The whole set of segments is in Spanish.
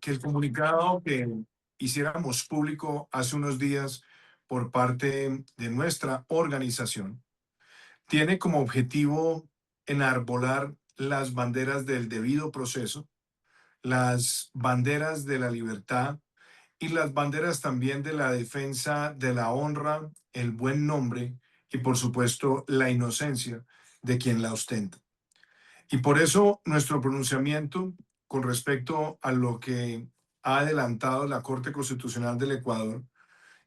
que el comunicado que hiciéramos público hace unos días por parte de nuestra organización tiene como objetivo enarbolar las banderas del debido proceso, las banderas de la libertad y las banderas también de la defensa de la honra, el buen nombre y, por supuesto, la inocencia de quien la ostenta. Y por eso nuestro pronunciamiento con respecto a lo que ha adelantado la Corte Constitucional del Ecuador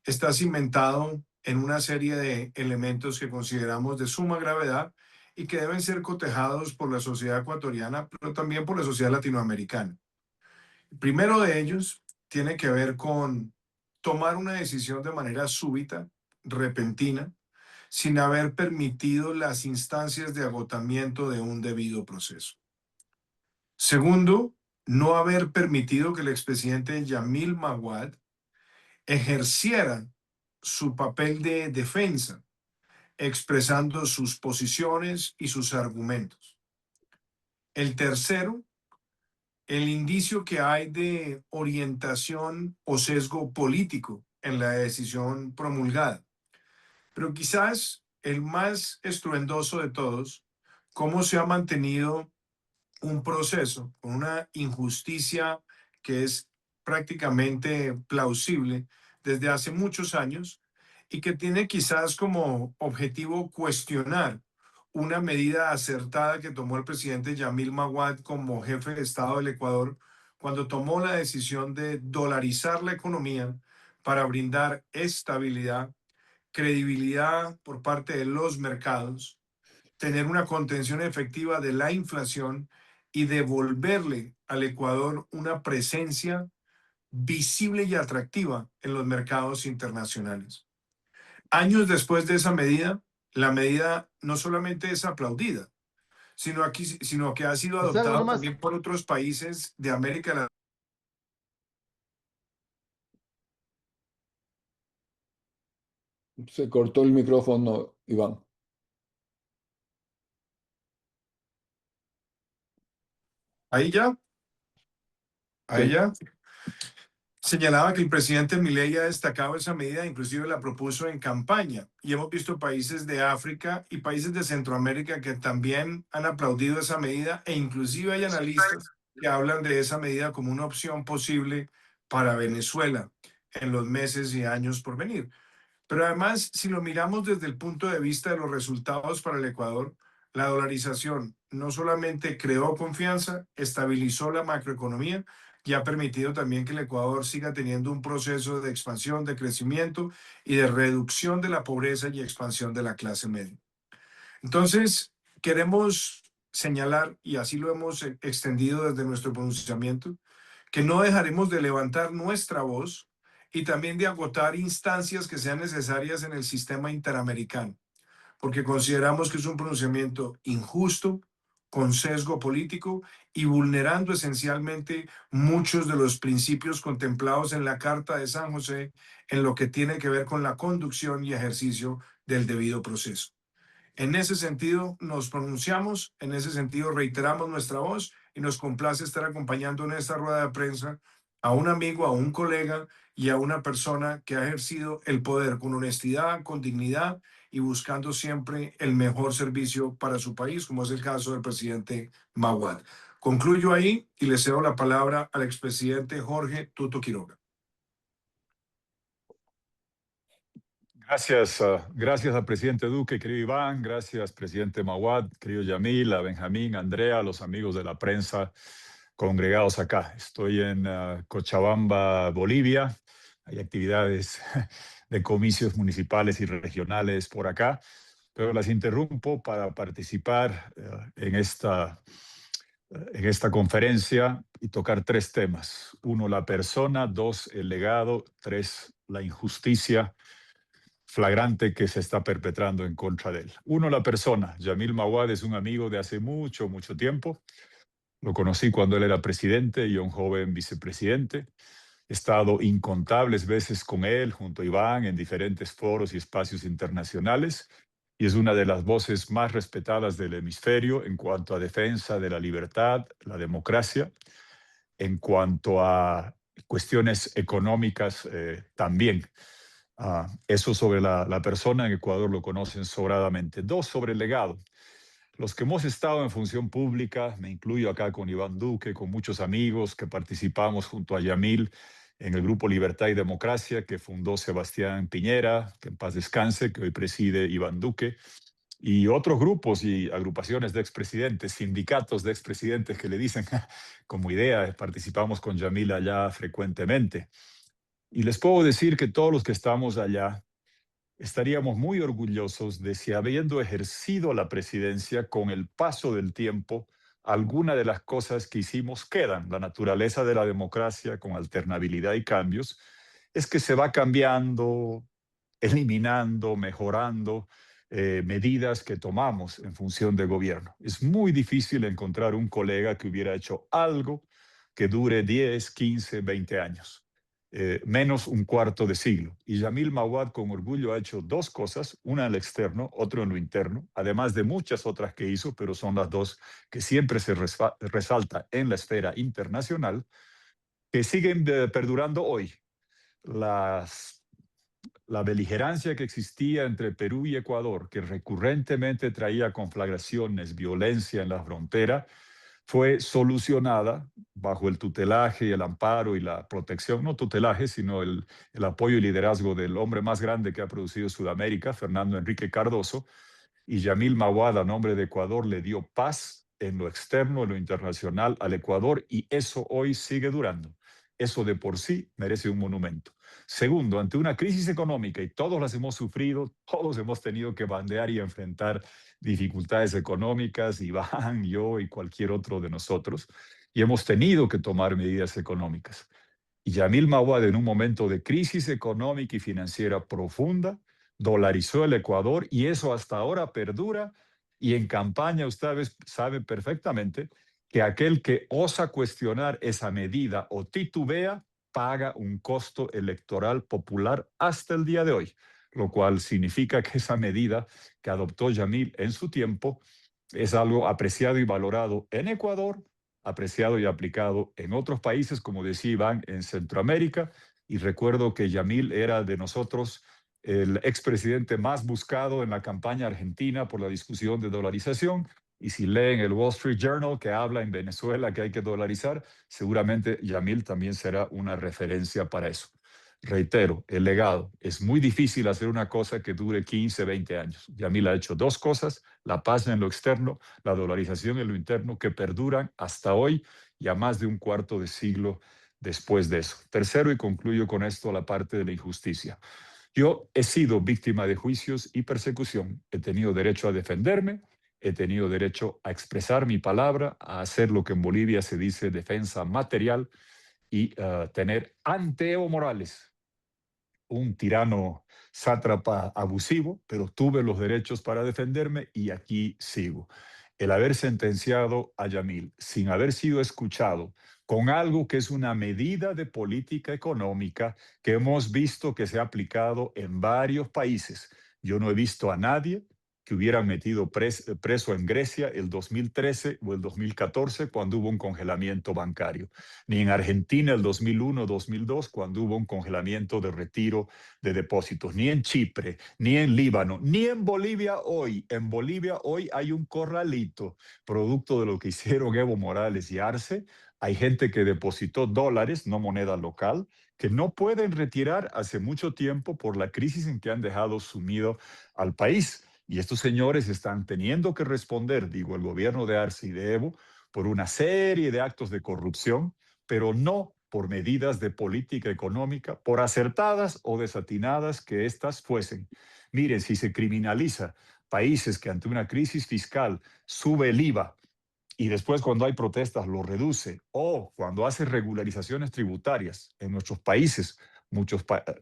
está cimentado en una serie de elementos que consideramos de suma gravedad y que deben ser cotejados por la sociedad ecuatoriana, pero también por la sociedad latinoamericana. El primero de ellos tiene que ver con tomar una decisión de manera súbita, repentina, sin haber permitido las instancias de agotamiento de un debido proceso. Segundo, no haber permitido que el expresidente Yamil Maguad ejerciera su papel de defensa, expresando sus posiciones y sus argumentos. El tercero, el indicio que hay de orientación o sesgo político en la decisión promulgada. Pero quizás el más estruendoso de todos, cómo se ha mantenido un proceso con una injusticia que es prácticamente plausible desde hace muchos años y que tiene quizás como objetivo cuestionar una medida acertada que tomó el presidente Yamil Maguad como jefe de Estado del Ecuador cuando tomó la decisión de dolarizar la economía para brindar estabilidad, credibilidad por parte de los mercados, tener una contención efectiva de la inflación y devolverle al Ecuador una presencia visible y atractiva en los mercados internacionales. Años después de esa medida, la medida no solamente es aplaudida, sino que ha sido Es algo adoptada nomás. también por otros países de América Latina. Se cortó el micrófono, Iván. Ahí ya, ahí Sí. ya. Señalaba que el presidente Milei ha destacado esa medida, inclusive la propuso en campaña. Y hemos visto países de África y países de Centroamérica que también han aplaudido esa medida e inclusive hay analistas que hablan de esa medida como una opción posible para Venezuela en los meses y años por venir. Pero además, si lo miramos desde el punto de vista de los resultados para el Ecuador, la dolarización no solamente creó confianza, estabilizó la macroeconomía y ha permitido también que el Ecuador siga teniendo un proceso de expansión, de crecimiento y de reducción de la pobreza y expansión de la clase media. Entonces, queremos señalar, y así lo hemos extendido desde nuestro pronunciamiento, que no dejaremos de levantar nuestra voz y también de agotar instancias que sean necesarias en el sistema interamericano, porque consideramos que es un pronunciamiento injusto, con sesgo político y vulnerando esencialmente muchos de los principios contemplados en la Carta de San José en lo que tiene que ver con la conducción y ejercicio del debido proceso. En ese sentido nos pronunciamos, en ese sentido reiteramos nuestra voz y nos complace estar acompañando en esta rueda de prensa a un amigo, a un colega y a una persona que ha ejercido el poder con honestidad, con dignidad y buscando siempre el mejor servicio para su país, como es el caso del presidente Maguad. Concluyo ahí y le cedo la palabra al expresidente Jorge Tuto Quiroga. Gracias al presidente Duque, querido Iván, gracias presidente Maguad, querido Yamil, a Benjamín, a Andrea, a los amigos de la prensa congregados acá. Estoy en Cochabamba, Bolivia. Hay actividades de comicios municipales y regionales por acá, pero las interrumpo para participar en esta conferencia y tocar tres temas. Uno, la persona; dos, el legado; tres, la injusticia flagrante que se está perpetrando en contra de él. Uno, la persona. Yamil Maguad es un amigo de hace mucho, mucho tiempo. Lo conocí cuando él era presidente y yo un joven vicepresidente. He estado incontables veces con él, junto a Iván, en diferentes foros y espacios internacionales, y es una de las voces más respetadas del hemisferio en cuanto a defensa de la libertad, la democracia, En cuanto a cuestiones económicas, también. Eso sobre la persona en Ecuador lo conocen sobradamente. 2, sobre el legado. Los que hemos estado en función pública, me incluyo acá con Iván Duque, con muchos amigos que participamos junto a Yamil en el Grupo Libertad y Democracia que fundó Sebastián Piñera, que en paz descanse, que hoy preside Iván Duque, y otros grupos y agrupaciones de expresidentes, sindicatos de expresidentes que le dicen como idea, participamos con Yamil allá frecuentemente. Y les puedo decir que todos los que estamos allá estaríamos muy orgullosos de si, habiendo ejercido la presidencia con el paso del tiempo, alguna de las cosas que hicimos quedan. La naturaleza de la democracia con alternabilidad y cambios es que se va cambiando, eliminando, mejorando medidas que tomamos en función de gobierno. Es muy difícil encontrar un colega que hubiera hecho algo que dure 10, 15, 20 años. Menos un cuarto de siglo. Y Yamil Mawad con orgullo ha hecho 2 cosas, una en lo externo, otra en lo interno, además de muchas otras que hizo, pero son las 2 que siempre se resalta en la esfera internacional, que siguen perdurando hoy. La beligerancia que existía entre Perú y Ecuador, que recurrentemente traía conflagraciones, violencia en la frontera, fue solucionada bajo el tutelaje y el amparo y la protección, no tutelaje, sino el apoyo y liderazgo del hombre más grande que ha producido Sudamérica, Fernando Enrique Cardoso, y Yamil Mawad, a nombre de Ecuador, le dio paz en lo externo, en lo internacional al Ecuador, y eso hoy sigue durando. Eso de por sí merece un monumento. Segundo, ante una crisis económica, y todos las hemos sufrido, todos hemos tenido que bandear y enfrentar dificultades económicas, Iván, yo y cualquier otro de nosotros, y hemos tenido que tomar medidas económicas. Y Yamil Mawad, en un momento de crisis económica y financiera profunda, dolarizó el Ecuador, y eso hasta ahora perdura. Y en campaña ustedes saben perfectamente que aquel que osa cuestionar esa medida o titubea paga un costo electoral popular hasta el día de hoy, lo cual significa que esa medida que adoptó Yamil en su tiempo es algo apreciado y valorado en Ecuador, apreciado y aplicado en otros países, como decía Iván, en Centroamérica. Y recuerdo que Yamil era de nosotros el expresidente más buscado en la campaña argentina por la discusión de dolarización. Y si leen el Wall Street Journal, que habla en Venezuela que hay que dolarizar, seguramente Yamil también será una referencia para eso. Reitero, el legado. Es muy difícil hacer una cosa que dure 15, 20 años. Yamil ha hecho 2 cosas, la paz en lo externo, la dolarización en lo interno, que perduran hasta hoy y a más de un cuarto de siglo después de eso. Tercero, y concluyo con esto, la parte de la injusticia. Yo he sido víctima de juicios y persecución. He tenido derecho a defenderme, he tenido derecho a expresar mi palabra, a hacer lo que en Bolivia se dice defensa material, y tener ante Evo Morales, un tirano sátrapa abusivo, pero tuve los derechos para defenderme y aquí sigo. El haber sentenciado a Yamil sin haber sido escuchado con algo que es una medida de política económica que hemos visto que se ha aplicado en varios países. Yo no he visto a nadie que hubieran metido preso en Grecia el 2013 o el 2014 cuando hubo un congelamiento bancario, ni en Argentina el 2001 o 2002 cuando hubo un congelamiento de retiro de depósitos, ni en Chipre, ni en Líbano, ni en Bolivia hoy. En Bolivia hoy hay un corralito, producto de lo que hicieron Evo Morales y Arce. Hay gente que depositó dólares, no moneda local, que no pueden retirar hace mucho tiempo por la crisis en que han dejado sumido al país. Y estos señores están teniendo que responder, digo, el gobierno de Arce y de Evo, por una serie de actos de corrupción, pero no por medidas de política económica, por acertadas o desatinadas que éstas fuesen. Miren, si se criminaliza países que ante una crisis fiscal sube el IVA y después cuando hay protestas lo reduce, o cuando hace regularizaciones tributarias en nuestros países,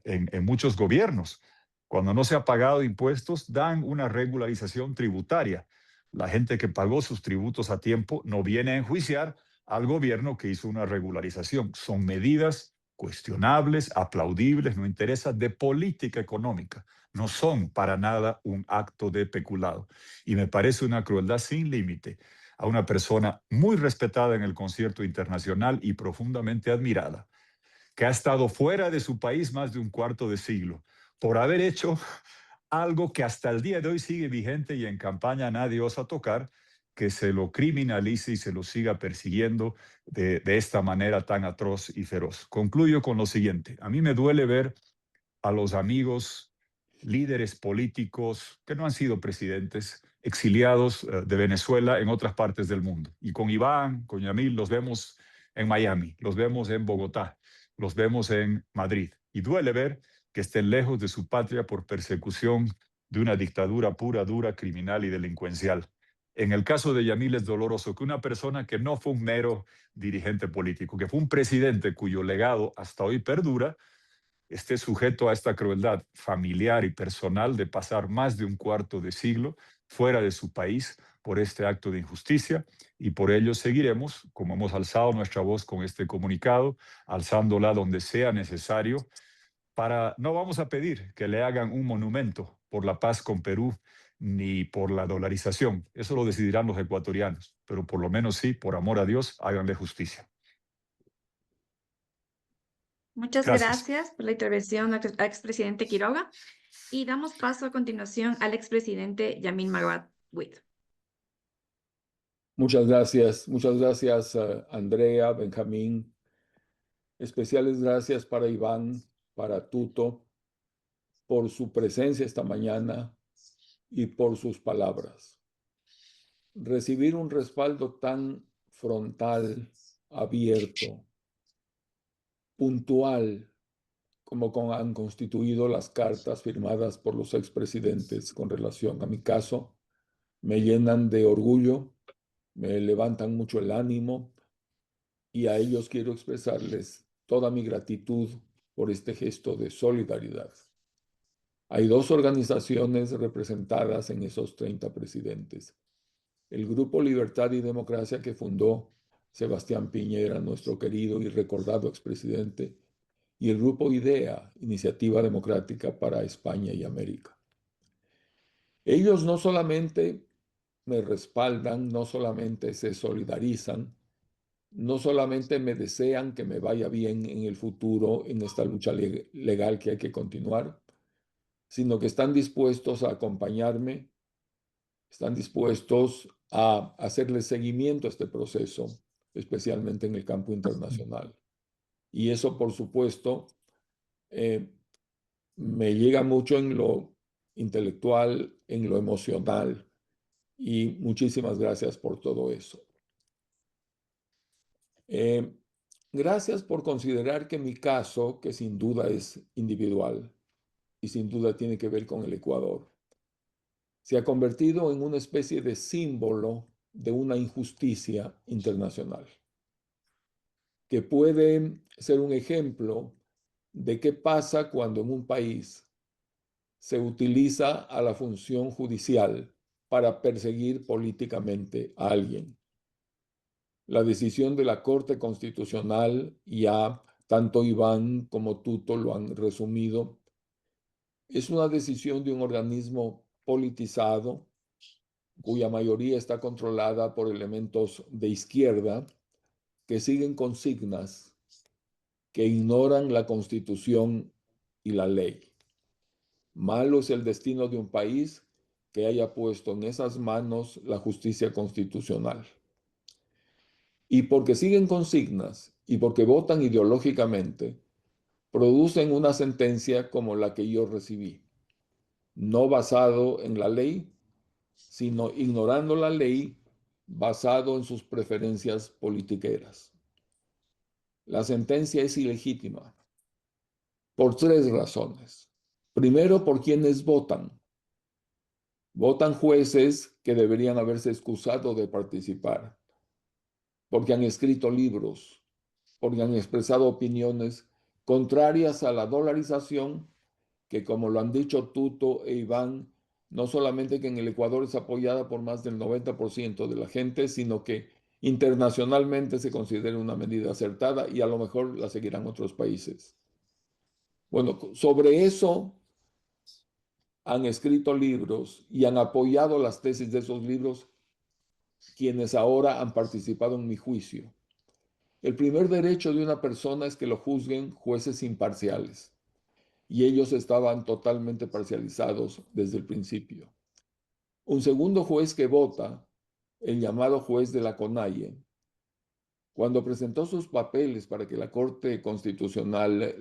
en muchos gobiernos, cuando no se ha pagado impuestos, dan una regularización tributaria. La gente que pagó sus tributos a tiempo no viene a enjuiciar al gobierno que hizo una regularización. Son medidas cuestionables, aplaudibles, no interesa, de política económica. No son para nada un acto de peculado. Y me parece una crueldad sin límite a una persona muy respetada en el concierto internacional y profundamente admirada, que ha estado fuera de su país más de un cuarto de siglo, por haber hecho algo que hasta el día de hoy sigue vigente y en campaña nadie osa tocar, que se lo criminalice y se lo siga persiguiendo de esta manera tan atroz y feroz. Concluyo con lo siguiente. A mí me duele ver a los amigos, líderes políticos que no han sido presidentes, exiliados de Venezuela en otras partes del mundo. Y con Iván, con Yamil, los vemos en Miami, los vemos en Bogotá, los vemos en Madrid. Y duele ver que estén lejos de su patria por persecución de una dictadura pura, dura, criminal y delincuencial. En el caso de Yamil es doloroso que una persona que no fue un mero dirigente político, que fue un presidente cuyo legado hasta hoy perdura, esté sujeto a esta crueldad familiar y personal de pasar más de un cuarto de siglo fuera de su país por este acto de injusticia, y por ello seguiremos, como hemos alzado nuestra voz con este comunicado, alzándola donde sea necesario. No vamos a pedir que le hagan un monumento por la paz con Perú ni por la dolarización. Eso lo decidirán los ecuatorianos, pero por lo menos sí, por amor a Dios, háganle justicia. Muchas Gracias. gracias por la intervención al expresidente Quiroga. Y damos paso a continuación al expresidente Yamil Maguad Wit. Muchas gracias Andrea, Benjamín. Especiales gracias para Iván, para Tuto, por su presencia esta mañana y por sus palabras. Recibir un respaldo tan frontal, abierto, puntual, como han constituido las cartas firmadas por los expresidentes con relación a mi caso, me llenan de orgullo, me levantan mucho el ánimo, y a ellos quiero expresarles toda mi gratitud por este gesto de solidaridad. Hay dos organizaciones representadas en esos 30 presidentes. El Grupo Libertad y Democracia, que fundó Sebastián Piñera, nuestro querido y recordado expresidente, y el Grupo IDEA, Iniciativa Democrática para España y América. Ellos no solamente me respaldan, no solamente se solidarizan, no solamente me desean que me vaya bien en el futuro en esta lucha legal que hay que continuar, sino que están dispuestos a acompañarme, están dispuestos a hacerle seguimiento a este proceso, especialmente en el campo internacional. Y eso, por supuesto, me llega mucho en lo intelectual, en lo emocional, y muchísimas gracias por todo eso. Gracias por considerar que mi caso, que sin duda es individual y sin duda tiene que ver con el Ecuador, se ha convertido en una especie de símbolo de una injusticia internacional, que puede ser un ejemplo de qué pasa cuando en un país se utiliza a la función judicial para perseguir políticamente a alguien. La decisión de la Corte Constitucional, ya tanto Iván como Tuto lo han resumido, es una decisión de un organismo politizado cuya mayoría está controlada por elementos de izquierda que siguen consignas que ignoran la Constitución y la ley. Malo es el destino de un país que haya puesto en esas manos la justicia constitucional. Y porque siguen consignas y porque votan ideológicamente, producen una sentencia como la que yo recibí, no basado en la ley, sino ignorando la ley, basado en sus preferencias politiqueras. La sentencia es ilegítima por 3 razones. Primero, por quienes votan. Votan jueces que deberían haberse excusado de participar, porque han escrito libros, porque han expresado opiniones contrarias a la dolarización, que como lo han dicho Tuto e Iván, no solamente que en el Ecuador es apoyada por más del 90% de la gente, sino que internacionalmente se considera una medida acertada y a lo mejor la seguirán otros países. Bueno, sobre eso han escrito libros y han apoyado las tesis de esos libros quienes ahora han participado en mi juicio. El primer derecho de una persona es que lo juzguen jueces imparciales, y ellos estaban totalmente parcializados desde el principio. Un segundo juez que vota, el llamado juez de la CONAIE, cuando presentó sus papeles para que la Corte Constitucional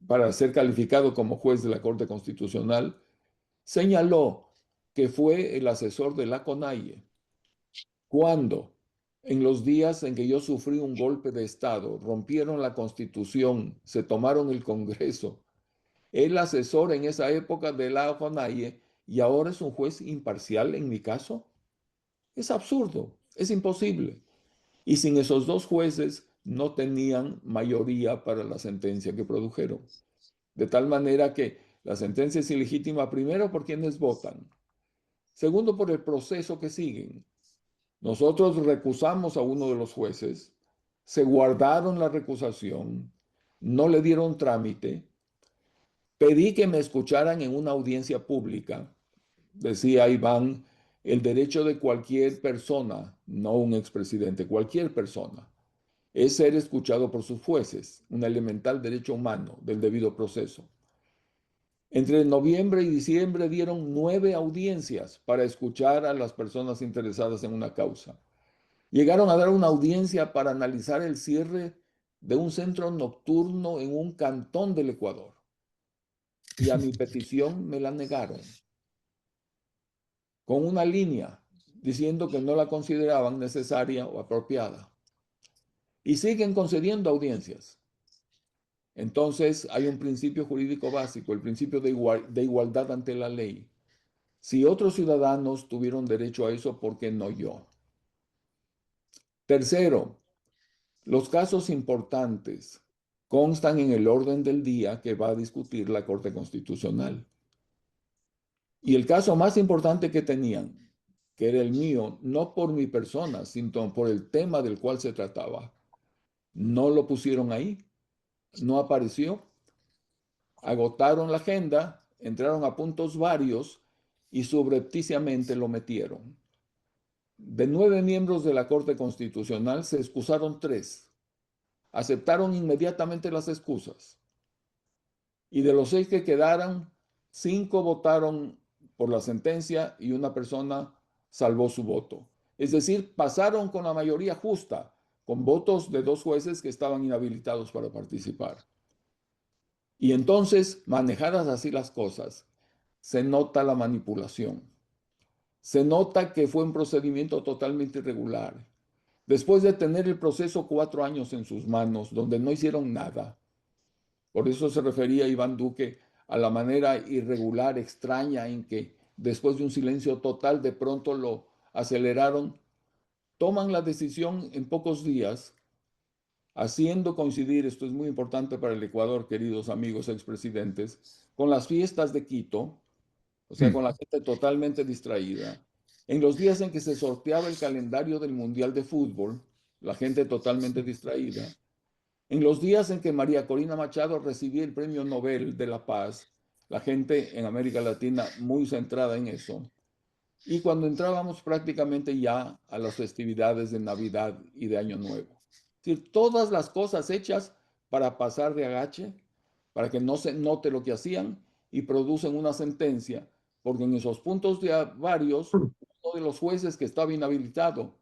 para ser calificado como juez de la Corte Constitucional, señaló que fue el asesor de la CONAIE cuando, en los días en que yo sufrí un golpe de Estado, rompieron la Constitución, se tomaron el Congreso, el asesor en esa época de la CONAIE y ahora es un juez imparcial en mi caso. Es absurdo, es imposible. Y sin esos dos jueces no tenían mayoría para la sentencia que produjeron. De tal manera que la sentencia es ilegítima primero por quienes votan, segundo por el proceso que siguen. Nosotros recusamos a uno de los jueces, se guardaron la recusación, no le dieron trámite, pedí que me escucharan en una audiencia pública, decía Iván, el derecho de cualquier persona, no un expresidente, cualquier persona, es ser escuchado por sus jueces, un elemental derecho humano del debido proceso. Entre noviembre y diciembre dieron 9 audiencias para escuchar a las personas interesadas en una causa. Llegaron a dar una audiencia para analizar el cierre de un centro nocturno en un cantón del Ecuador. Y a mi petición me la negaron, con una línea diciendo que no la consideraban necesaria o apropiada. Y siguen concediendo audiencias. Entonces hay un principio jurídico básico, el principio de igualdad ante la ley. Si otros ciudadanos tuvieron derecho a eso, ¿por qué no yo? Tercero, los casos importantes constan en el orden del día que va a discutir la Corte Constitucional. Y el caso más importante que tenían, que era el mío, no por mi persona, sino por el tema del cual se trataba, no lo pusieron ahí, no apareció. Agotaron la agenda, entraron a puntos varios y subrepticiamente lo metieron. De 9 miembros de la Corte Constitucional se excusaron 3. Aceptaron inmediatamente las excusas. Y de los 6 que quedaron, 5 votaron por la sentencia y una persona salvó su voto. Es decir, pasaron con la mayoría justa, con votos de 2 jueces que estaban inhabilitados para participar. Y entonces, manejadas así las cosas, se nota la manipulación. Se nota que fue un procedimiento totalmente irregular. Después de tener el proceso 4 años en sus manos, donde no hicieron nada. Por eso se refería Iván Duque a la manera irregular, extraña, en que después de un silencio total, de pronto lo aceleraron. Toman la decisión en pocos días, haciendo coincidir, esto es muy importante para el Ecuador, queridos amigos expresidentes, con las fiestas de Quito, o sea, con la gente totalmente distraída. En los días en que se sorteaba el calendario del Mundial de Fútbol, la gente totalmente distraída. En los días en que María Corina Machado recibía el Premio Nobel de la Paz, la gente en América Latina muy centrada en eso. Y cuando entrábamos prácticamente ya a las festividades de Navidad y de Año Nuevo. Es decir, todas las cosas hechas para pasar de agache, para que no se note lo que hacían y producen una sentencia, porque en esos puntos de varios, uno de los jueces que estaba inhabilitado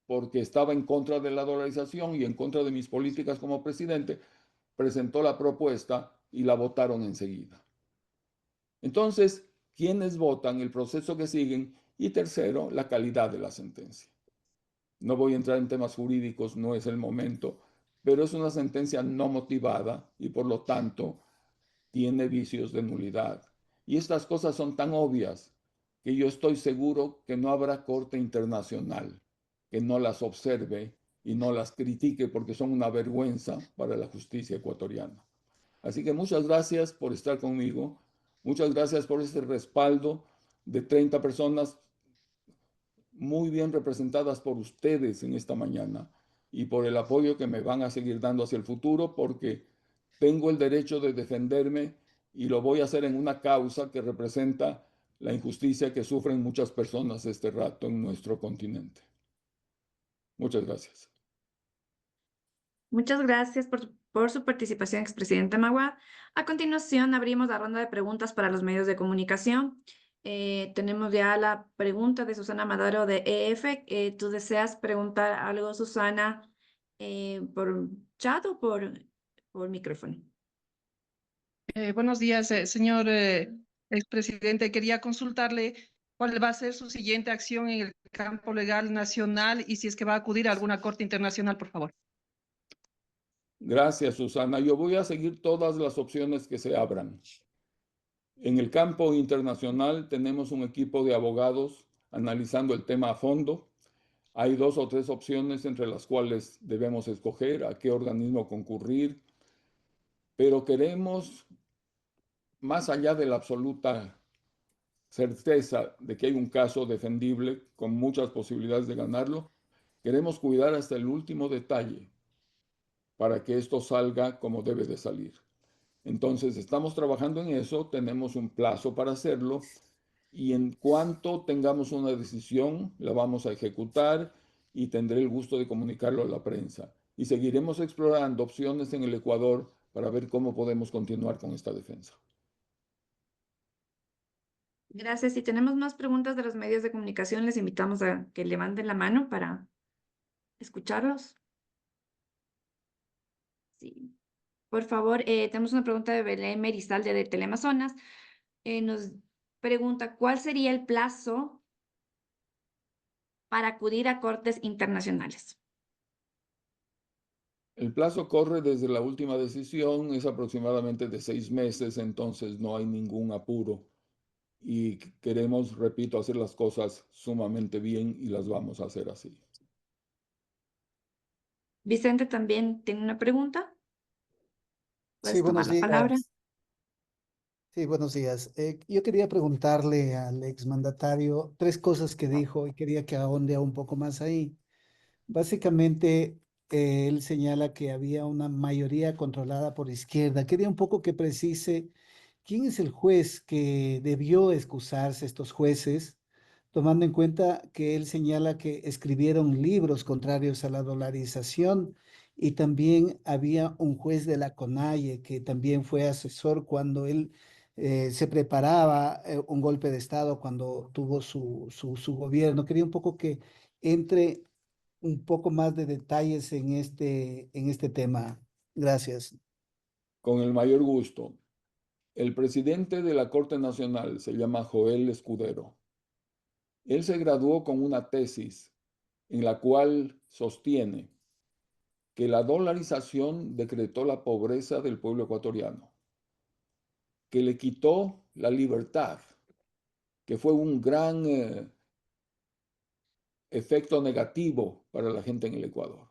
porque estaba en contra de la dolarización y en contra de mis políticas como presidente, presentó la propuesta y la votaron enseguida. Entonces, ¿quiénes votan? El proceso que siguen. Y tercero, la calidad de la sentencia. No voy a entrar en temas jurídicos, no es el momento, pero es una sentencia no motivada y por lo tanto tiene vicios de nulidad. Y estas cosas son tan obvias que yo estoy seguro que no habrá corte internacional que no las observe y no las critique porque son una vergüenza para la justicia ecuatoriana. Así que muchas gracias por estar conmigo. Muchas gracias por este respaldo de 30 personas muy bien representadas por ustedes en esta mañana y por el apoyo que me van a seguir dando hacia el futuro porque tengo el derecho de defenderme y lo voy a hacer en una causa que representa la injusticia que sufren muchas personas este rato en nuestro continente. Muchas gracias. Muchas gracias por su participación, expresidente Magua. A continuación, abrimos la ronda de preguntas para los medios de comunicación. Tenemos ya la pregunta de Susana Madaro de EF. ¿Tú deseas preguntar algo, Susana, por chat o por micrófono? Buenos días, señor expresidente. Quería consultarle cuál va a ser su siguiente acción en el campo legal nacional y si es que va a acudir a alguna corte internacional, por favor. Gracias, Susana. Yo voy a seguir todas las opciones que se abran. En el campo internacional tenemos un equipo de abogados analizando el tema a fondo. Hay 2 o 3 opciones entre las cuales debemos escoger a qué organismo concurrir, pero queremos, más allá de la absoluta certeza de que hay un caso defendible con muchas posibilidades de ganarlo, queremos cuidar hasta el último detalle para que esto salga como debe de salir. Entonces, estamos trabajando en eso, tenemos un plazo para hacerlo y en cuanto tengamos una decisión, la vamos a ejecutar y tendré el gusto de comunicarlo a la prensa. Y seguiremos explorando opciones en el Ecuador para ver cómo podemos continuar con esta defensa. Gracias. Si tenemos más preguntas de los medios de comunicación, les invitamos a que levanten la mano para escucharlos. Sí. Por favor, tenemos una pregunta de Belén Merizalde de Teleamazonas. Nos pregunta, ¿cuál sería el plazo para acudir a cortes internacionales? El plazo corre desde la última decisión, es aproximadamente de 6 meses, entonces no hay ningún apuro. Y queremos, repito, hacer las cosas sumamente bien y las vamos a hacer así. Vicente también tiene una pregunta. Sí, Puedes tomar buenos la palabra. días. Sí, buenos días. Yo quería preguntarle al exmandatario 3 cosas que dijo y quería que ahonde un poco más ahí. Básicamente, él señala que había una mayoría controlada por izquierda. Quería un poco que precise quién es el juez que debió excusarse, estos jueces, tomando en cuenta que él señala que escribieron libros contrarios a la dolarización y también había un juez de la CONAIE que también fue asesor cuando él se preparaba un golpe de Estado cuando tuvo su gobierno. Quería un poco que entre un poco más de detalles en este tema. Gracias. Con el mayor gusto. El presidente de la Corte Nacional se llama Joel Escudero. Él se graduó con una tesis en la cual sostiene que la dolarización decretó la pobreza del pueblo ecuatoriano, que le quitó la libertad, que fue un gran efecto negativo para la gente en el Ecuador.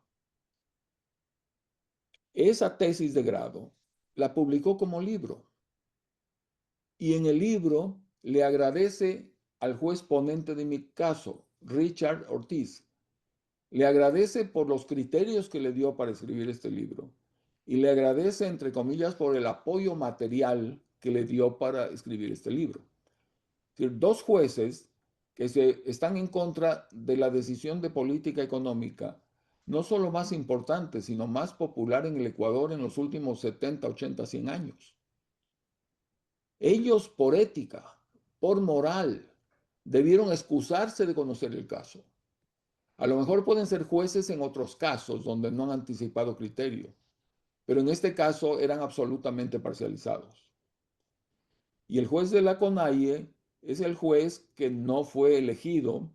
Esa tesis de grado la publicó como libro y en el libro le agradece al juez ponente de mi caso, Richard Ortiz. Le agradece por los criterios que le dio para escribir este libro y le agradece, entre comillas, por el apoyo material que le dio para escribir este libro. Es decir, 2 jueces que están en contra de la decisión de política económica, no solo más importante, sino más popular en el Ecuador en los últimos 70, 80, 100 años. Ellos, por ética, por moral, debieron excusarse de conocer el caso. A lo mejor pueden ser jueces en otros casos donde no han anticipado criterio, pero en este caso eran absolutamente parcializados. Y el juez de la CONAIE es el juez que no fue elegido,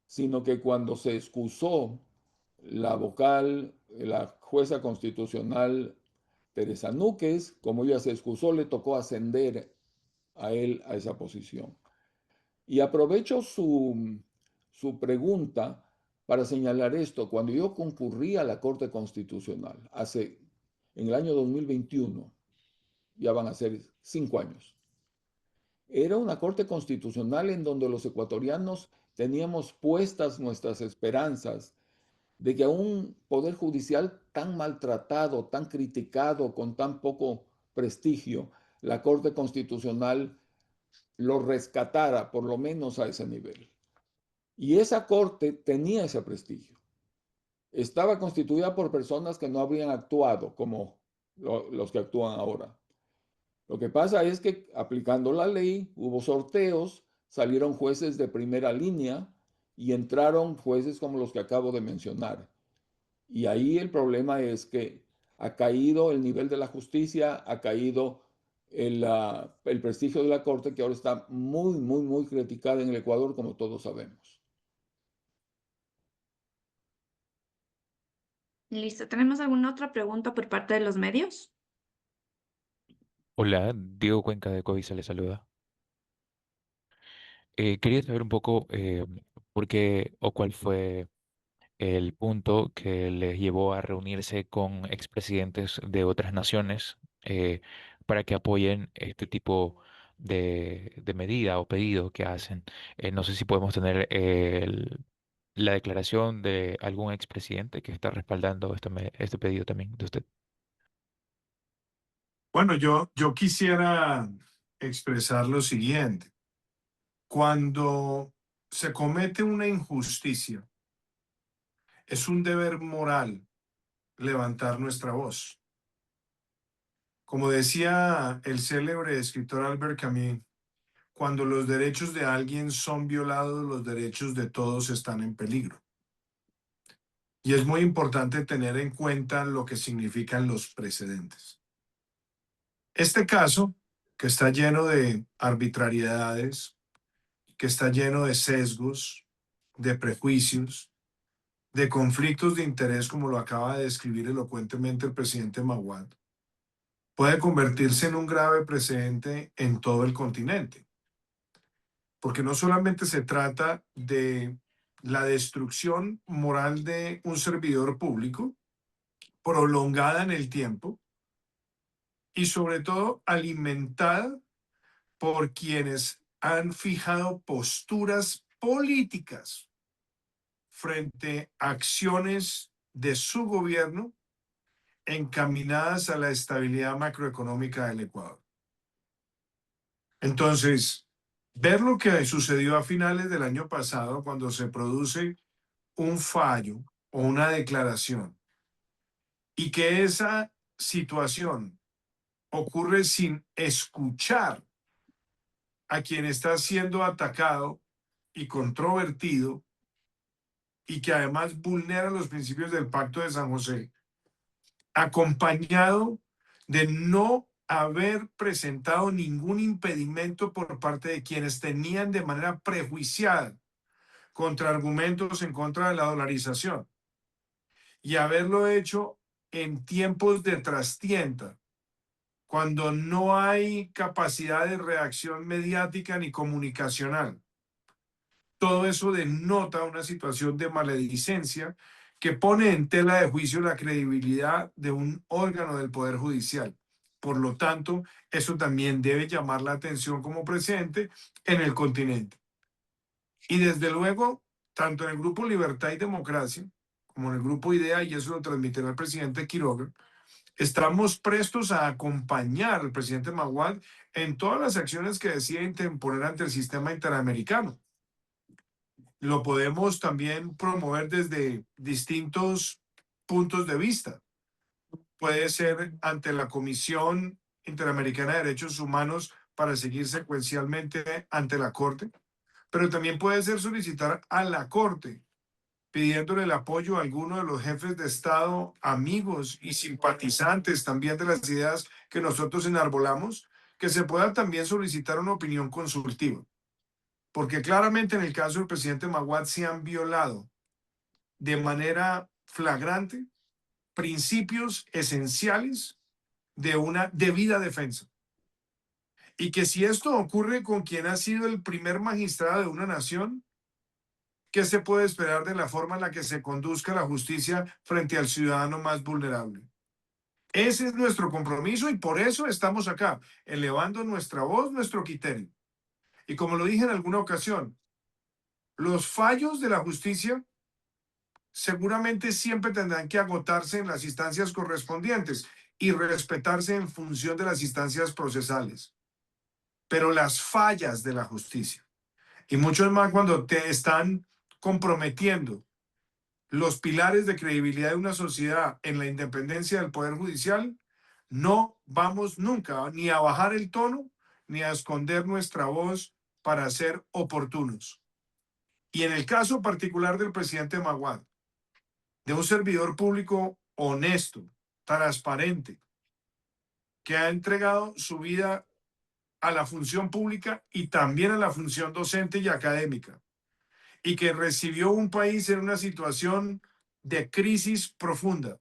sino que cuando se excusó la vocal, la jueza constitucional Teresa Núquez, como ella se excusó, le tocó ascender a él a esa posición. Y aprovecho su pregunta para señalar esto. Cuando yo concurrí a la Corte Constitucional, en el año 2021, ya van a ser 5 años, era una Corte Constitucional en donde los ecuatorianos teníamos puestas nuestras esperanzas de que a un poder judicial tan maltratado, tan criticado, con tan poco prestigio, la Corte Constitucional lo rescatara por lo menos a ese nivel. Y esa corte tenía ese prestigio. Estaba constituida por personas que no habrían actuado como los que actúan ahora. Lo que pasa es que aplicando la ley hubo sorteos, salieron jueces de primera línea y entraron jueces como los que acabo de mencionar. Y ahí el problema es que ha caído el nivel de la justicia, ha caído el prestigio de la Corte, que ahora está muy, muy, muy criticada en el Ecuador, como todos sabemos. Listo. ¿Tenemos alguna otra pregunta por parte de los medios? Hola, Diego Cuenca de Covisa le saluda. Quería saber un poco por qué o cuál fue el punto que les llevó a reunirse con expresidentes de otras naciones para que apoyen este tipo de medida o pedido que hacen. No sé si podemos tener la declaración de algún expresidente que está respaldando este pedido también de usted. Bueno, yo quisiera expresar lo siguiente. Cuando se comete una injusticia, es un deber moral levantar nuestra voz. Como decía el célebre escritor Albert Camus, cuando los derechos de alguien son violados, los derechos de todos están en peligro. Y es muy importante tener en cuenta lo que significan los precedentes. Este caso, que está lleno de arbitrariedades, que está lleno de sesgos, de prejuicios, de conflictos de interés, como lo acaba de describir elocuentemente el presidente Maguad, puede convertirse en un grave precedente en todo el continente. Porque no solamente se trata de la destrucción moral de un servidor público, prolongada en el tiempo, y sobre todo alimentada por quienes han fijado posturas políticas frente a acciones de su gobierno encaminadas a la estabilidad macroeconómica del Ecuador. Entonces, ver lo que sucedió a finales del año pasado cuando se produce un fallo o una declaración y que esa situación ocurre sin escuchar a quien está siendo atacado y controvertido y que además vulnera los principios del Pacto de San José, acompañado de no haber presentado ningún impedimento por parte de quienes tenían de manera prejuiciada contraargumentos en contra de la dolarización y haberlo hecho en tiempos de trastienda, cuando no hay capacidad de reacción mediática ni comunicacional. Todo eso denota una situación de maledicencia que pone en tela de juicio la credibilidad de un órgano del Poder Judicial. Por lo tanto, eso también debe llamar la atención como presente en el continente. Y desde luego, tanto en el Grupo Libertad y Democracia como en el Grupo IDEA, y eso lo transmitirá el presidente Quiroga, estamos prestos a acompañar al presidente Maguad en todas las acciones que decida interponer ante el sistema interamericano. Lo podemos también promover desde distintos puntos de vista. Puede ser ante la Comisión Interamericana de Derechos Humanos para seguir secuencialmente ante la Corte, pero también puede ser solicitar a la Corte pidiéndole el apoyo a alguno de los jefes de Estado, amigos y simpatizantes también de las ideas que nosotros enarbolamos, que se pueda también solicitar una opinión consultiva. Porque claramente en el caso del presidente Maguad se han violado de manera flagrante principios esenciales de una debida defensa. Y que si esto ocurre con quien ha sido el primer magistrado de una nación, ¿qué se puede esperar de la forma en la que se conduzca la justicia frente al ciudadano más vulnerable? Ese es nuestro compromiso y por eso estamos acá, elevando nuestra voz, nuestro criterio. Y como lo dije en alguna ocasión, los fallos de la justicia seguramente siempre tendrán que agotarse en las instancias correspondientes y respetarse en función de las instancias procesales. pero las fallas de la justicia. Y mucho más cuando te están comprometiendo los pilares de credibilidad de una sociedad en la independencia del Poder Judicial, no vamos nunca ni a bajar el tono ni a esconder nuestra voz para ser oportunos. Y en el caso particular del presidente Maguad, de un servidor público honesto, transparente, que ha entregado su vida a la función pública y también a la función docente y académica, y que recibió un país en una situación de crisis profunda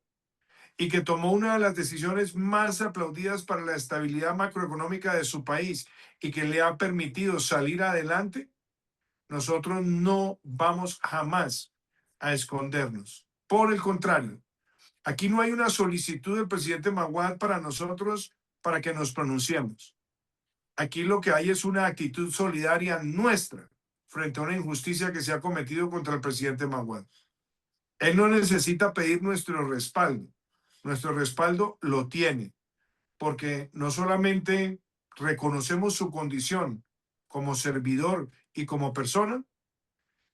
y que tomó una de las decisiones más aplaudidas para la estabilidad macroeconómica de su país y que le ha permitido salir adelante, nosotros no vamos jamás a escondernos. Por el contrario, aquí no hay una solicitud del presidente Maguad para nosotros para que nos pronunciemos. Aquí lo que hay es una actitud solidaria nuestra frente a una injusticia que se ha cometido contra el presidente Maguad. Él no necesita pedir nuestro respaldo lo tiene, porque no solamente reconocemos su condición como servidor y como persona,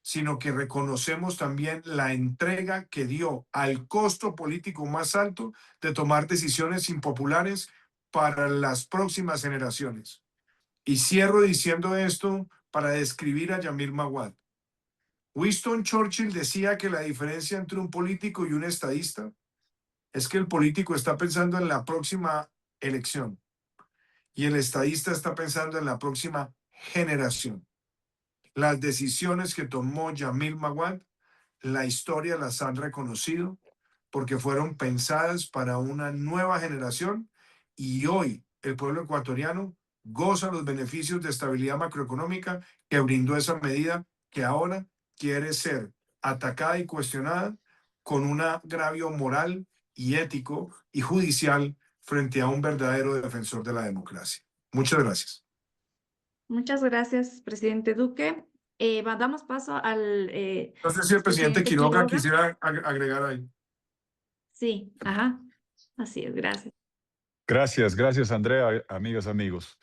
sino que reconocemos también la entrega que dio al costo político más alto de tomar decisiones impopulares para las próximas generaciones. Y cierro diciendo esto para describir a Yamil Maguad. Winston Churchill decía que la diferencia entre un político y un estadista es que el político está pensando en la próxima elección y el estadista está pensando en la próxima generación. Las decisiones que tomó Yamil Maguad, la historia las han reconocido porque fueron pensadas para una nueva generación y hoy el pueblo ecuatoriano goza los beneficios de estabilidad macroeconómica que brindó esa medida que ahora quiere ser atacada y cuestionada con un agravio moral y ético y judicial frente a un verdadero defensor de la democracia. Muchas gracias. Muchas gracias, presidente Duque. Damos paso al No sé si el presidente Quiroga Quiroga. quisiera agregar ahí. Sí, ajá. Así es, gracias. Gracias Andrea, amigas, amigos.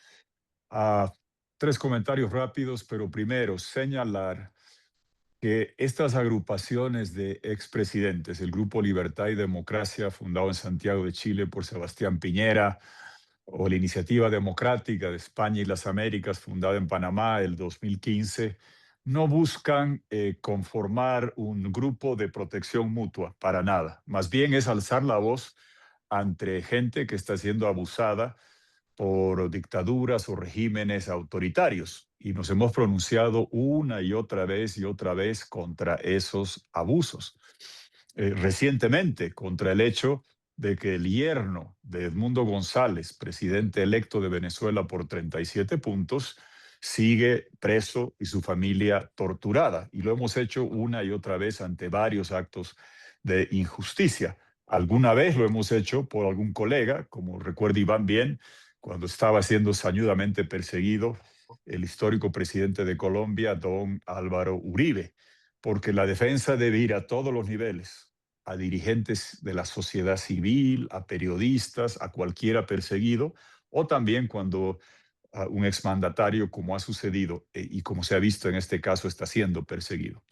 3 comentarios rápidos, pero primero señalar que estas agrupaciones de expresidentes, el Grupo Libertad y Democracia, fundado en Santiago de Chile por Sebastián Piñera, o la Iniciativa Democrática de España y las Américas, fundada en Panamá el 2015, no buscan conformar un grupo de protección mutua, para nada. Más bien es alzar la voz ante gente que está siendo abusada por dictaduras o regímenes autoritarios. Y nos hemos pronunciado una y otra vez contra esos abusos. Recientemente, contra el hecho de que el yerno de Edmundo González, presidente electo de Venezuela por 37 puntos, sigue preso y su familia torturada. Y lo hemos hecho una y otra vez ante varios actos de injusticia. Alguna vez lo hemos hecho por algún colega, como recuerda Iván bien, cuando estaba siendo sañudamente perseguido el histórico presidente de Colombia, don Álvaro Uribe, porque la defensa debe ir a todos los niveles, a dirigentes de la sociedad civil, a periodistas, a cualquiera perseguido, o también cuando un exmandatario, como ha sucedido y como se ha visto en este caso, está siendo perseguido.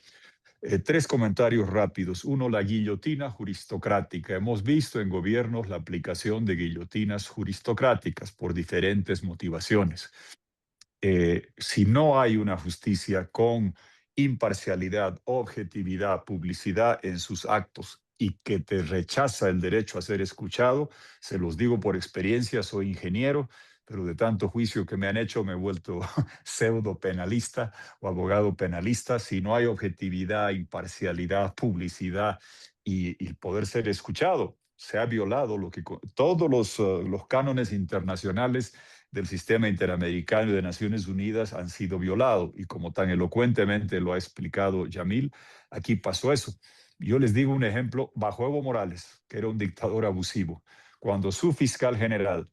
3 comentarios rápidos. 1, la guillotina juristocrática. Hemos visto en gobiernos la aplicación de guillotinas juristocráticas por diferentes motivaciones. Si no hay una justicia con imparcialidad, objetividad, publicidad en sus actos y que te rechaza el derecho a ser escuchado, se los digo por experiencia, soy ingeniero, pero de tanto juicio que me han hecho me he vuelto pseudo penalista o abogado penalista. Si no hay objetividad, imparcialidad, publicidad y poder ser escuchado, se ha violado todos los cánones internacionales del sistema interamericano y de Naciones Unidas han sido violados. Y como tan elocuentemente lo ha explicado Yamil, aquí pasó eso. Yo les digo un ejemplo, bajo Evo Morales, que era un dictador abusivo, cuando su fiscal general,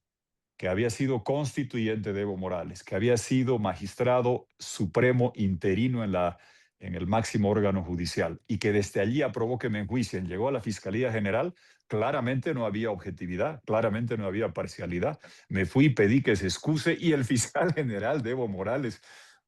que había sido constituyente de Evo Morales, que había sido magistrado supremo interino en la en el máximo órgano judicial, y que desde allí aprobó que me enjuicien, llegó a la Fiscalía General, claramente no había objetividad, claramente no había parcialidad. Me fui y pedí que se excuse y el fiscal general, Evo Morales,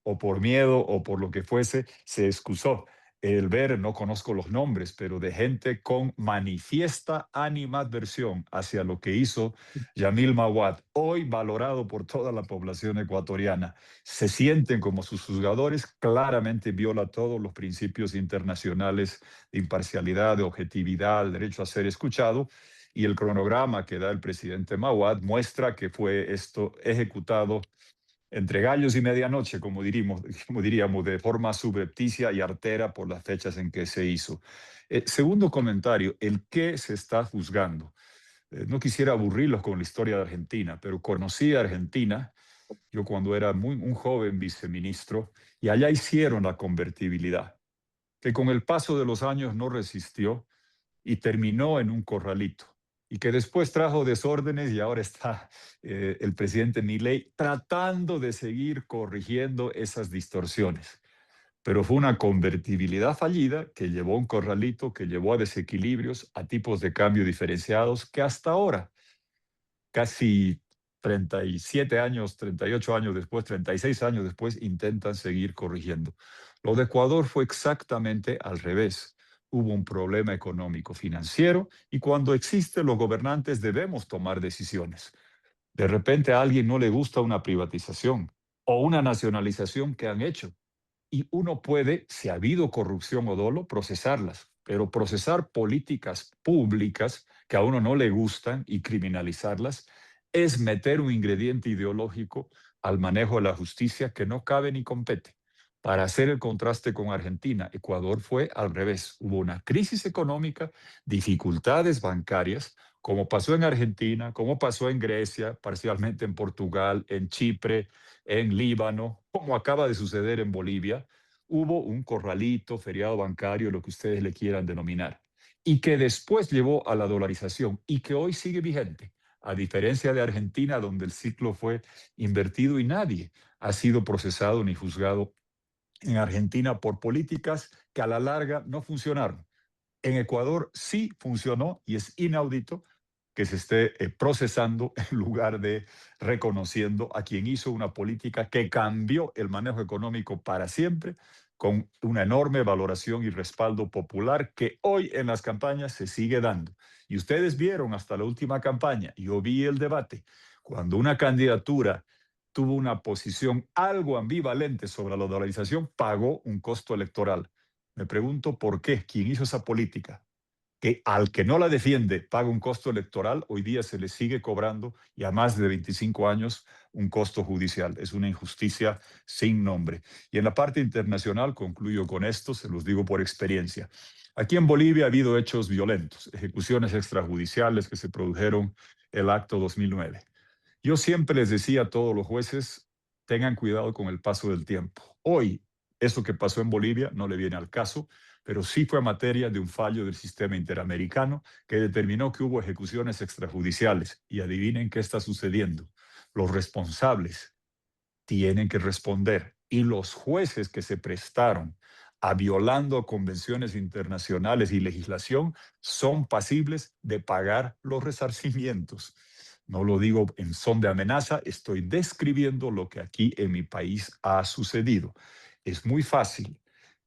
o por miedo o por lo que fuese, se excusó. El ver, no conozco los nombres, pero de gente con manifiesta animadversión hacia lo que hizo Yamil Mawad, hoy valorado por toda la población ecuatoriana. Se sienten como sus juzgadores, claramente viola todos los principios internacionales de imparcialidad, de objetividad, el derecho a ser escuchado, y el cronograma que da el presidente Mawad muestra que fue esto ejecutado entre gallos y medianoche, como diríamos, de forma subrepticia y artera por las fechas en que se hizo. Segundo comentario, el qué se está juzgando. No quisiera aburrirlos con la historia de Argentina, pero conocí a Argentina, yo cuando era un joven viceministro, y allá hicieron la convertibilidad, que con el paso de los años no resistió y terminó en un corralito, y que después trajo desórdenes y ahora está el presidente Milei tratando de seguir corrigiendo esas distorsiones. Pero fue una convertibilidad fallida que llevó a un corralito, que llevó a desequilibrios, a tipos de cambio diferenciados que hasta ahora, casi 37 años, 38 años después, 36 años después, intentan seguir corrigiendo. Lo de Ecuador fue exactamente al revés. Hubo un problema económico financiero y cuando existen los gobernantes debemos tomar decisiones. De repente a alguien no le gusta una privatización o una nacionalización que han hecho y uno puede, si ha habido corrupción o dolo, procesarlas, pero procesar políticas públicas que a uno no le gustan y criminalizarlas es meter un ingrediente ideológico al manejo de la justicia que no cabe ni compete. Para hacer el contraste con Argentina, Ecuador fue al revés. Hubo una crisis económica, dificultades bancarias, como pasó en Argentina, como pasó en Grecia, parcialmente en Portugal, en Chipre, en Líbano, como acaba de suceder en Bolivia. Hubo un corralito, feriado bancario, lo que ustedes le quieran denominar, y que después llevó a la dolarización y que hoy sigue vigente, a diferencia de Argentina, donde el ciclo fue invertido y nadie ha sido procesado ni juzgado en Argentina por políticas que a la larga no funcionaron. En Ecuador sí funcionó y es inaudito que se esté procesando en lugar de reconociendo a quien hizo una política que cambió el manejo económico para siempre, con una enorme valoración y respaldo popular que hoy en las campañas se sigue dando. Y ustedes vieron hasta la última campaña, yo vi el debate, cuando una candidatura tuvo una posición algo ambivalente sobre la dolarización, pagó un costo electoral. Me pregunto por qué, quién hizo esa política, que al que no la defiende paga un costo electoral, hoy día se le sigue cobrando y a más de 25 años un costo judicial. Es una injusticia sin nombre. Y en la parte internacional, concluyo con esto, se los digo por experiencia. Aquí en Bolivia ha habido hechos violentos, ejecuciones extrajudiciales que se produjeron el acto 2009. Yo siempre les decía a todos los jueces, tengan cuidado con el paso del tiempo. Hoy, eso que pasó en Bolivia no le viene al caso, pero sí fue materia de un fallo del sistema interamericano que determinó que hubo ejecuciones extrajudiciales. Y adivinen qué está sucediendo. Los responsables tienen que responder y los jueces que se prestaron a violando convenciones internacionales y legislación son pasibles de pagar los resarcimientos. No lo digo en son de amenaza, estoy describiendo lo que aquí en mi país ha sucedido. Es muy fácil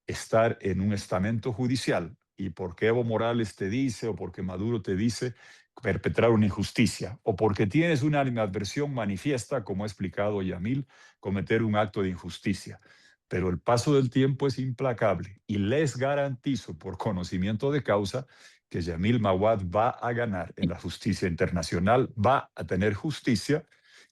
estar en un estamento judicial y porque Evo Morales te dice o porque Maduro te dice perpetrar una injusticia o porque tienes una animadversión manifiesta, como ha explicado Yamil, cometer un acto de injusticia. Pero el paso del tiempo es implacable y les garantizo por conocimiento de causa que Yamil Mawad va a ganar en la justicia internacional, va a tener justicia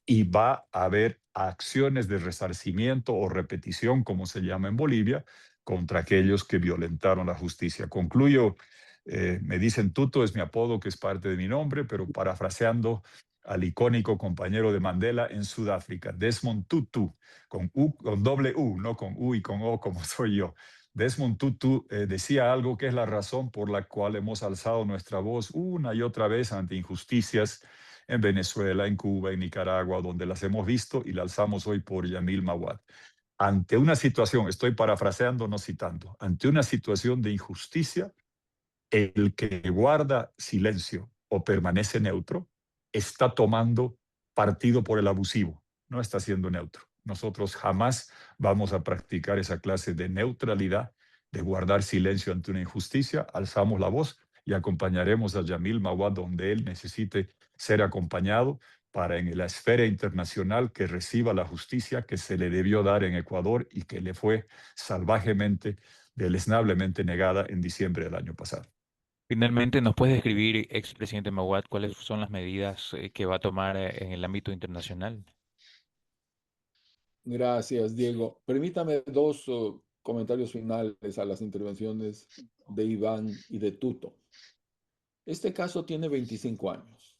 y va a haber acciones de resarcimiento o repetición, como se llama en Bolivia, contra aquellos que violentaron la justicia. Concluyo, me dicen Tuto, es mi apodo que es parte de mi nombre, pero parafraseando al icónico compañero de Mandela en Sudáfrica, Desmond Tutu, con doble U, no con U y con O como soy yo. Desmond Tutu decía algo que es la razón por la cual hemos alzado nuestra voz una y otra vez ante injusticias en Venezuela, en Cuba, en Nicaragua, donde las hemos visto y la alzamos hoy por Yamil Mawad. ante una situación, estoy parafraseando, no citando, ante una situación de injusticia, el que guarda silencio o permanece neutro está tomando partido por el abusivo, no está siendo neutro. Nosotros jamás vamos a practicar esa clase de neutralidad, de guardar silencio ante una injusticia. Alzamos la voz y acompañaremos a Yamil Mawad donde él necesite ser acompañado para en la esfera internacional que reciba la justicia que se le debió dar en Ecuador y que le fue salvajemente, deleznablemente negada en diciembre del año pasado. Finalmente, ¿nos puede describir, expresidente Maguad, cuáles son las medidas que va a tomar en el ámbito internacional? Gracias, Diego. Permítame dos comentarios finales a las intervenciones de Iván y de Tuto. Este caso tiene 25 años.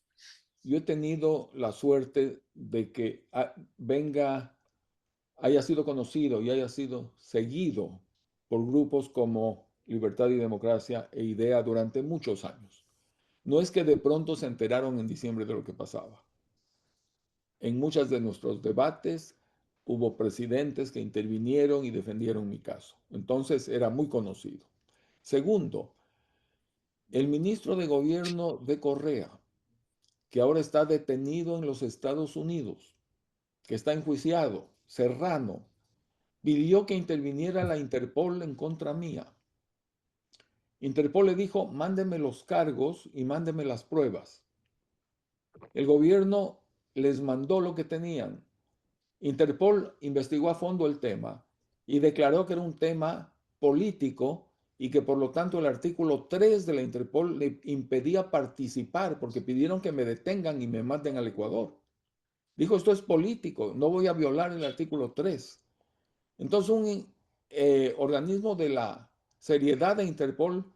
Yo he tenido la suerte de que haya sido conocido y haya sido seguido por grupos como Libertad y Democracia e IDEA durante muchos años. No es que de pronto se enteraron en diciembre de lo que pasaba. En muchos de nuestros debates hubo presidentes que intervinieron y defendieron mi caso. Entonces era muy conocido. Segundo, el ministro de Gobierno de Correa, que ahora está detenido en los Estados Unidos, que está enjuiciado, Serrano, pidió que interviniera la Interpol en contra mía. Interpol le dijo, mándeme los cargos y mándeme las pruebas. El gobierno les mandó lo que tenían. Interpol investigó a fondo el tema y declaró que era un tema político y que por lo tanto el artículo 3 de la Interpol le impedía participar porque pidieron que me detengan y me manden al Ecuador. Dijo, esto es político, no voy a violar el artículo 3. Entonces un organismo de la seriedad de Interpol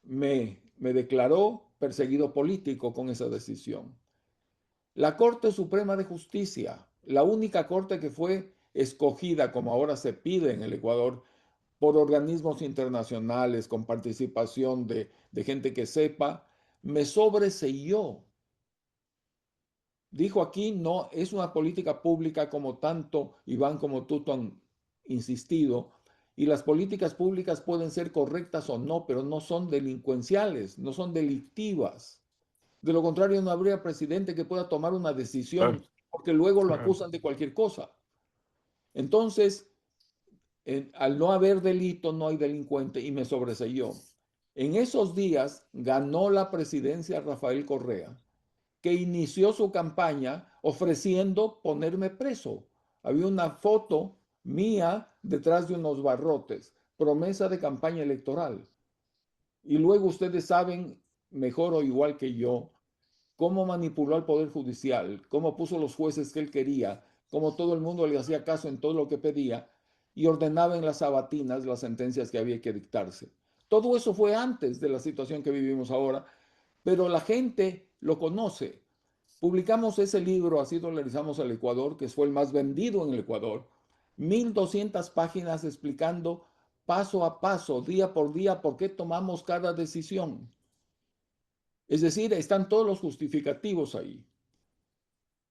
me declaró perseguido político con esa decisión. La Corte Suprema de Justicia, la única corte que fue escogida, como ahora se pide en el Ecuador, por organismos internacionales con participación de gente que sepa, me sobreseyó. Dijo aquí, no, es una política pública como tanto Iván como tú han insistido, y las políticas públicas pueden ser correctas o no, pero no son delincuenciales, no son delictivas. De lo contrario, no habría presidente que pueda tomar una decisión, porque luego lo acusan de cualquier cosa. Entonces, al no haber delito, no hay delincuente y me sobreseyó. En esos días ganó la presidencia Rafael Correa, que inició su campaña ofreciendo ponerme preso. Había una foto mía detrás de unos barrotes, promesa de campaña electoral. Y luego ustedes saben, mejor o igual que yo, cómo manipuló al Poder Judicial, cómo puso los jueces que él quería, cómo todo el mundo le hacía caso en todo lo que pedía y ordenaba en las sabatinas las sentencias que había que dictarse. Todo eso fue antes de la situación que vivimos ahora, pero la gente lo conoce. Publicamos ese libro, Así dolarizamos al Ecuador, que fue el más vendido en el Ecuador, 1200 páginas explicando paso a paso, día por día, por qué tomamos cada decisión. Es decir, están todos los justificativos ahí.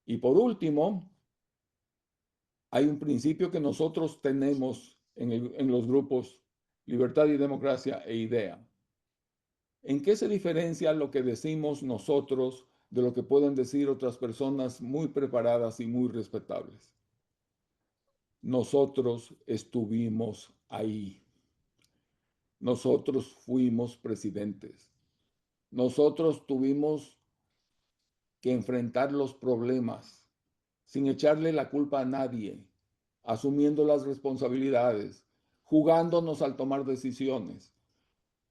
Y por último, hay un principio que nosotros tenemos en los grupos Libertad y Democracia e IDEA. ¿En qué se diferencia lo que decimos nosotros de lo que pueden decir otras personas muy preparadas y muy respetables? Nosotros estuvimos ahí. Nosotros fuimos presidentes. Nosotros tuvimos que enfrentar los problemas sin echarle la culpa a nadie, asumiendo las responsabilidades, jugándonos al tomar decisiones.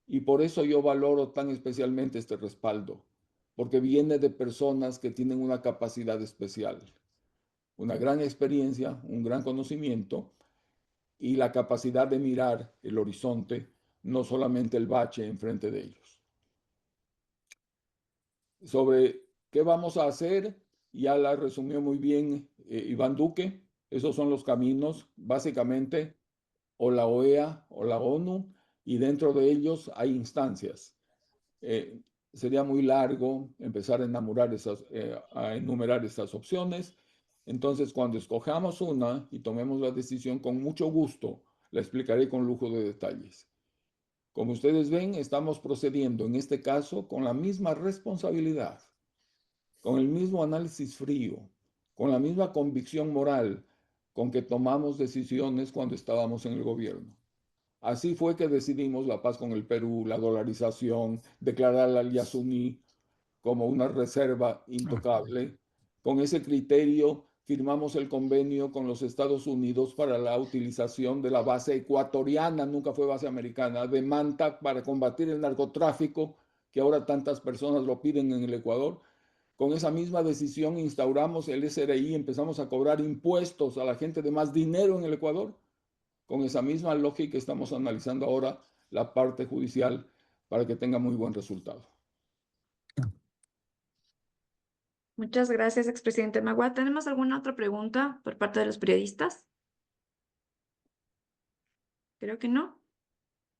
Y por eso yo valoro tan especialmente este respaldo, porque viene de personas que tienen una capacidad especial, una gran experiencia, un gran conocimiento y la capacidad de mirar el horizonte, no solamente el bache enfrente de ellos. Sobre qué vamos a hacer, ya la resumió muy bien Iván Duque. Esos son los caminos, básicamente, o la OEA o la ONU, y dentro de ellos hay instancias. Sería muy largo empezar a enumerar estas opciones, Entonces, cuando escojamos una y tomemos la decisión, con mucho gusto la explicaré con lujo de detalles. Como ustedes ven, estamos procediendo en este caso con la misma responsabilidad, con el mismo análisis frío, con la misma convicción moral con que tomamos decisiones cuando estábamos en el gobierno. Así fue que decidimos la paz con el Perú, la dolarización, declarar al Yasuní como una reserva intocable. Con ese criterio firmamos el convenio con los Estados Unidos para la utilización de la base ecuatoriana, nunca fue base americana, de Manta para combatir el narcotráfico, que ahora tantas personas lo piden en el Ecuador. Con esa misma decisión instauramos el SRI, empezamos a cobrar impuestos a la gente de más dinero en el Ecuador. Con esa misma lógica estamos analizando ahora la parte judicial para que tenga muy buen resultado. Muchas gracias, expresidente Magua. ¿Tenemos alguna otra pregunta por parte de los periodistas? Creo que no.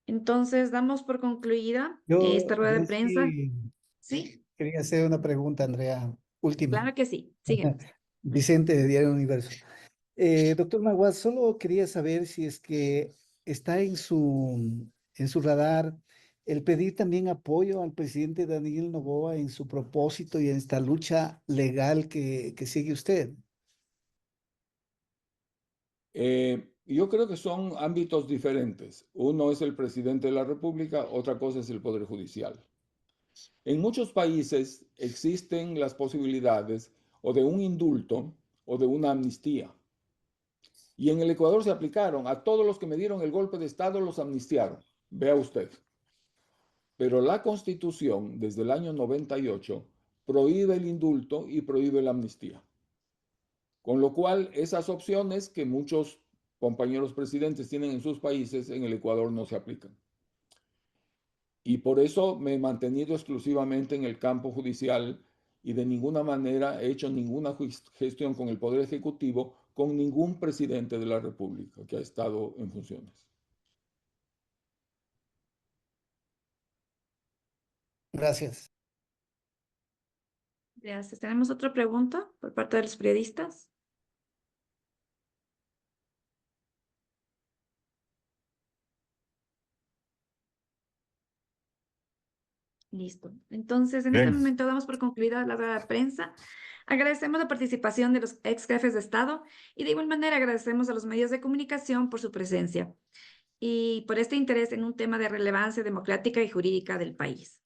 Entonces, damos por concluida esta rueda de prensa. Sí ¿Sí? quería hacer una pregunta, Andrea, última. Claro que sí. Síguenos. Vicente de Diario Universo. Doctor Magua, solo quería saber si es que está en su radar el pedir también apoyo al presidente Daniel Noboa en su propósito y en esta lucha legal que sigue usted. Yo creo que son ámbitos diferentes. Uno es el presidente de la República, otra cosa es el Poder Judicial. En muchos países existen las posibilidades o de un indulto o de una amnistía. Y en el Ecuador se aplicaron. A todos los que me dieron el golpe de Estado los amnistiaron. Vea usted. Pero la Constitución, desde el año 98, prohíbe el indulto y prohíbe la amnistía. Con lo cual, esas opciones que muchos compañeros presidentes tienen en sus países, en el Ecuador no se aplican. Y por eso me he mantenido exclusivamente en el campo judicial y de ninguna manera he hecho ninguna gestión con el Poder Ejecutivo, con ningún presidente de la República que ha estado en funciones. Gracias. Gracias. ¿Tenemos otra pregunta por parte de los periodistas? Listo. Entonces, en este Bien. momento damos por concluida la rueda de prensa. Agradecemos la participación de los ex jefes de Estado y de igual manera agradecemos a los medios de comunicación por su presencia y por este interés en un tema de relevancia democrática y jurídica del país.